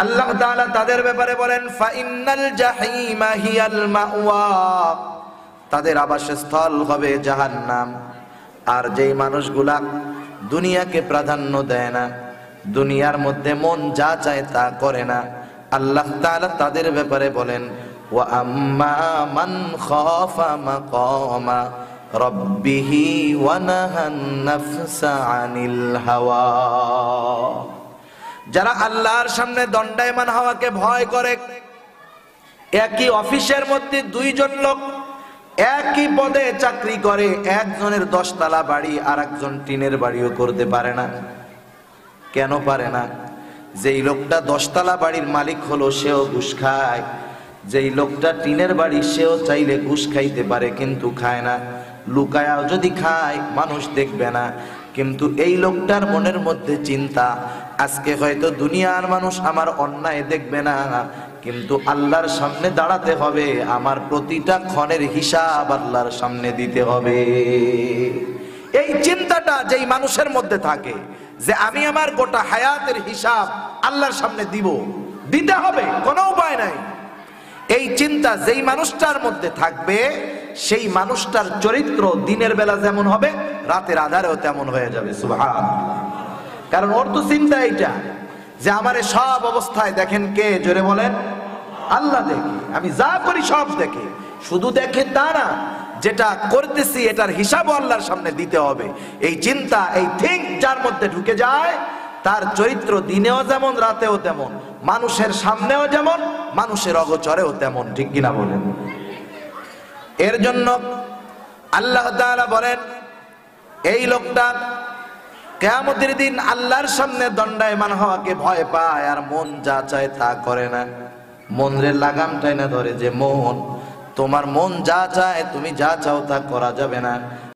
আল্লাহ তাআলা তাদের ব্যাপারে বলেন ফাইন্নাল জাহিমা হিয়াল মাওয়া, তাদের আবাসস্থল হবে জাহান্নাম। আর যেই মানুষগুলা দুনিয়াকে প্রাধান্য দেয় না, দুনিয়ার মধ্যে মন যা চায় তা করে না, আল্লাহ তাআলা তাদের ব্যাপারে বলেন ওয়া আম্মা মান খাফা মাকামা রাব্বিহি ওয়া নাহান নাফসা আনিল হাওয়া। যারা আল্লাহর সামনে দণ্ডায়মান হওয়াকে ভয় করে, একই অফিসের মধ্যে দুইজন লোক একই পদে চাকরি করে, একজনের 10 তলা বাড়ি আর একজন টিনের বাড়িও করতে পারে না। কেন পারে না? যেই লোকটা 10 তলা বাড়ির মালিক হলো সেও ঘুষ খায়, যেই লোকটা টিনের বাড়ি সেও চাইলে ঘুষ খাইতে পারে কিন্তু খায় না। লুকায়াও যদি খায় মানুষ দেখবে না, কিন্তু এই লোকটার মনের মধ্যে চিন্তা, আজকে হয়তো দুনিয়ার মানুষ আমার অন্যায় দেখবে না, কিন্তু আল্লাহর সামনে দাঁড়াতে হবে, আমার প্রতিটা ক্ষণের হিসাব আল্লাহর সামনে দিতে হবে। এই চিন্তাটা যেই মানুষের মধ্যে থাকে যে আমি আমার গোটা হায়াতের হিসাব আল্লাহর সামনে দিতে হবে, কোনো উপায় নাই, এই চিন্তা যেই মানুষটার মধ্যে থাকবে সেই মানুষটার চরিত্র দিনের বেলা যেমন হবে রাতের আধারেও তেমন হয়ে যাবে। সুবহানাল্লাহ। কারণ ওর তো চিন্তা এইটা যে আমারে সব অবস্থায় দেখেন কে? জোরে বলেন আল্লাহ দেখে, আমি যা করি সব দেখে। শুধু দেখে তা না, যেটা করতেছি এটার হিসাবও আল্লাহর সামনে দিতে হবে। এই চিন্তা, এই থিঙ্ক যার মধ্যে ঢুকে যায়, তার চরিত্র দিনেও যেমন রাতেও তেমন, মানুষের সামনেও যেমন মানুষের অগোচরেও তেমন। ঠিক কিনা বলেন? এর জন্য আল্লাহ তাআলা বলেন এই লোকটা কিয়ামতের দিন আল্লাহর সামনে দণ্ডায়মান হওয়াকে ভয় পায় আর মন যা চায় তা করে না। মনরে লাগাম টাইনা ধরে যে মন, তোমার মন যা চায় তুমি যা চাও তা করা যাবে না।